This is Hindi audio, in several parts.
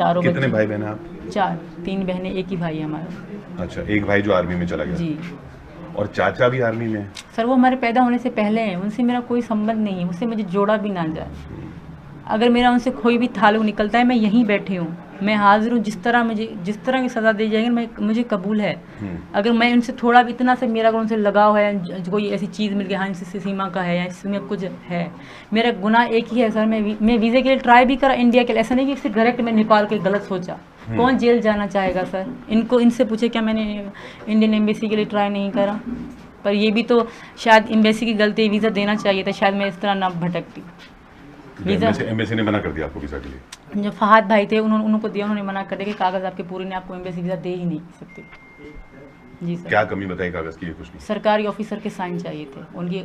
चारों कितने बच्चे। भाई बहन आप? 4, 3 बहनें, एक ही भाई है हमारा। अच्छा, एक भाई जो आर्मी में चला गया। जी और चाचा भी आर्मी में है? सर, वो हमारे पैदा होने से पहले हैं, उनसे मेरा कोई संबंध नहीं है, उससे मुझे जोड़ा भी ना जाए। अगर मेरा उनसे कोई भी ताल्लुक निकलता है, मैं यहीं बैठी हूँ, मैं हाजिर हूँ, जिस तरह की सज़ा दी जाएगी मुझे कबूल है। अगर मैं उनसे थोड़ा भी इतना से मेरा अगर उनसे लगाव है, कोई ऐसी चीज़ मिल गई, हाँ इनसे सीमा का है या इसमें कुछ है, मेरा गुनाह एक ही है सर। मैं वीज़े के लिए ट्राई भी करा इंडिया के लिए, ऐसा नहीं कि सिर्फ डायरेक्ट मैं नेपाल के गलत सोचा। कौन जेल जाना चाहेगा सर? इनसे पूछे क्या मैंने इंडियन एम्बेसी के लिए ट्राई नहीं करा? पर ये भी तो शायद एम्बेसी की गलती, वीज़ा देना चाहिए था, शायद मैं इस तरह ना भटकती। वीज़ा एम्बेसी ने मना कर दिया आपको वीज़ा के लिए? जो फहद भाई थे उनको दिया, उन्होंने मना कर दिया कि कागज़ आपके पूरे नहीं, आपको एम्बेसी वीज़ा दे ही नहीं सकते। जी सर। क्या कमी बताई कागज़ की? कुछ नहीं, सरकारी ऑफिसर के साइन चाहिए थे, उनकी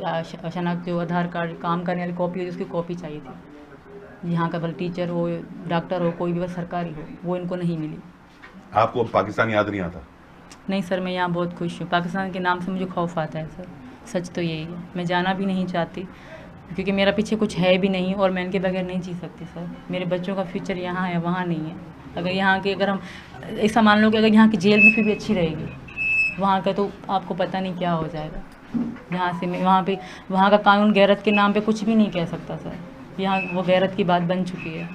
शनाख्त जो आधार कार्ड काम करने वाली कॉपी होती है उसकी कॉपी चाहिए थी। यहाँ का भले टीचर हो, डॉक्टर हो, कोई भी बस सरकारी हो, वो इनको नहीं मिली। आपको पाकिस्तान याद नहीं आता? नहीं सर, मैं यहाँ बहुत खुश हूँ। पाकिस्तान के नाम से मुझे खौफ आता है सर, सच तो यही है। मैं जाना भी नहीं चाहती क्योंकि मेरा पीछे कुछ है भी नहीं और मैं इनके बगैर नहीं जी सकती सर। मेरे बच्चों का फ्यूचर यहाँ है, वहाँ नहीं है। अगर यहाँ के अगर हम ऐसा मान लो कि अगर यहाँ की जेल भी फिर भी अच्छी रहेगी, वहाँ का तो आपको पता नहीं क्या हो जाएगा। यहाँ से मैं वहाँ का कानून गैरत के नाम पे कुछ भी नहीं कह सकता सर। यहाँ वो गैरत की बात बन चुकी है।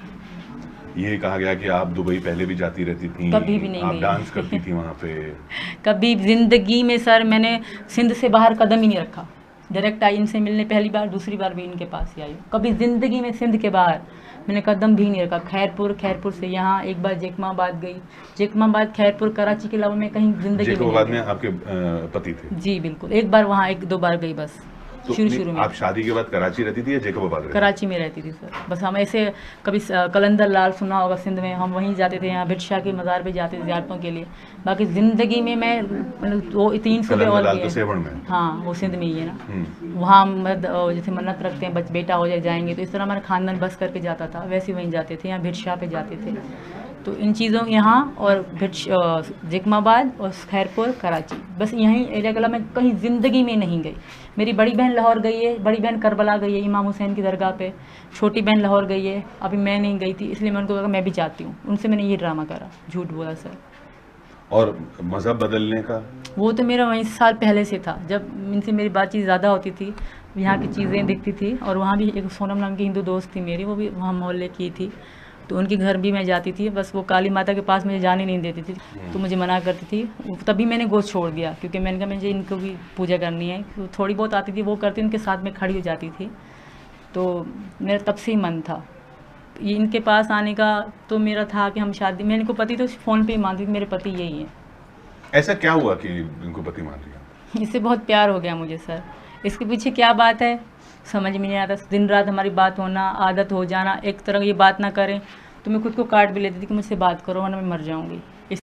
ये कहा गया कि आप दुबई पहले भी जाती रहती थी, कभी भी नहीं आप गई। डांस करती थी वहाँ पे। कभी ज़िंदगी में सर मैंने सिंध से बाहर कदम ही नहीं रखा। डायरेक्ट आई इनसे मिलने पहली बार, दूसरी बार भी इनके पास ही आई हूँ। कभी ज़िंदगी में सिंध के बाहर मैंने कदम भी नहीं रखा। खैरपुर से यहाँ एक बार जेकमाबाद गई, जेकमाबाद, खैरपुर, कराची के अलावा मैं कहीं ज़िंदगी में जेकमाबाद नहीं में आपके पति थे? जी बिल्कुल, एक बार वहाँ 1-2 बार गई बस। तो शुरू में आप शादी के बाद कराची रहती थी या जेकबाबाद रहती थी? कराची में रहती थी सर। बस हम ऐसे कभी कलंदर लाल सुना होगा सिंध में, हम वहीं जाते थे, यहाँ भिट शाह के मज़ार पे जाते थे ज़ियारतों के लिए। बाकी ज़िंदगी में मैं मतलब वो 3 सूबे और कलंदर किए। तो सेवण में? हाँ, वो सिंध में ही है ना। वहाँ जैसे मन्नत रखते हैं बेटा हो जाएंगे, तो इस तरह हमारा खानदान बस करके जाता था, वैसे वहीं जाते थे। यहाँ भिट शाह पे जाते थे। तो इन चीज़ों यहाँ और जेकमाबाद और खैरपुर, कराची, बस यहीं एरिया के अलावा मैं कहीं ज़िंदगी में नहीं गई। मेरी बड़ी बहन लाहौर गई है, बड़ी बहन करबला गई है इमाम हुसैन की दरगाह पे, छोटी बहन लाहौर गई है, अभी मैं नहीं गई थी, इसलिए मैं उनको कहा मैं भी चाहती हूँ। उनसे मैंने ये ड्रामा करा, झूठ बोला सर। और मज़हब बदलने का? वो तो मेरा वहीं साल पहले से था, जब इनसे मेरी बातचीत ज़्यादा होती थी, यहाँ की चीज़ें दिखती थी। और वहाँ भी एक सोनम नाम की हिंदू दोस्त थी मेरी, वो भी वहाँ मोहल्ले की थी, तो उनके घर भी मैं जाती थी। बस वो काली माता के पास मुझे जाने नहीं देती थी, तो मुझे मना करती थी। तभी मैंने गोश्त छोड़ दिया, क्योंकि मैंने कहा मुझे इनको भी पूजा करनी है। तो थोड़ी बहुत आती थी वो करती, उनके साथ में खड़ी हो जाती थी। तो मेरा तब से ही मन था ये इनके पास आने का। तो मेरा था कि हम शादी, मैंने इनको पति तो फ़ोन पे ही मानती थी, मेरे पति यही हैं। ऐसा क्या हुआ कि इनको पति मान लिया? इससे बहुत प्यार हो गया मुझे सर। इसके पीछे क्या बात है समझ में नहीं आता। दिन रात हमारी बात होना, आदत हो जाना, एक तरह ये बात ना करें तो मैं खुद को काट भी लेती थी कि मुझसे बात करो वरना मैं मर जाऊंगी।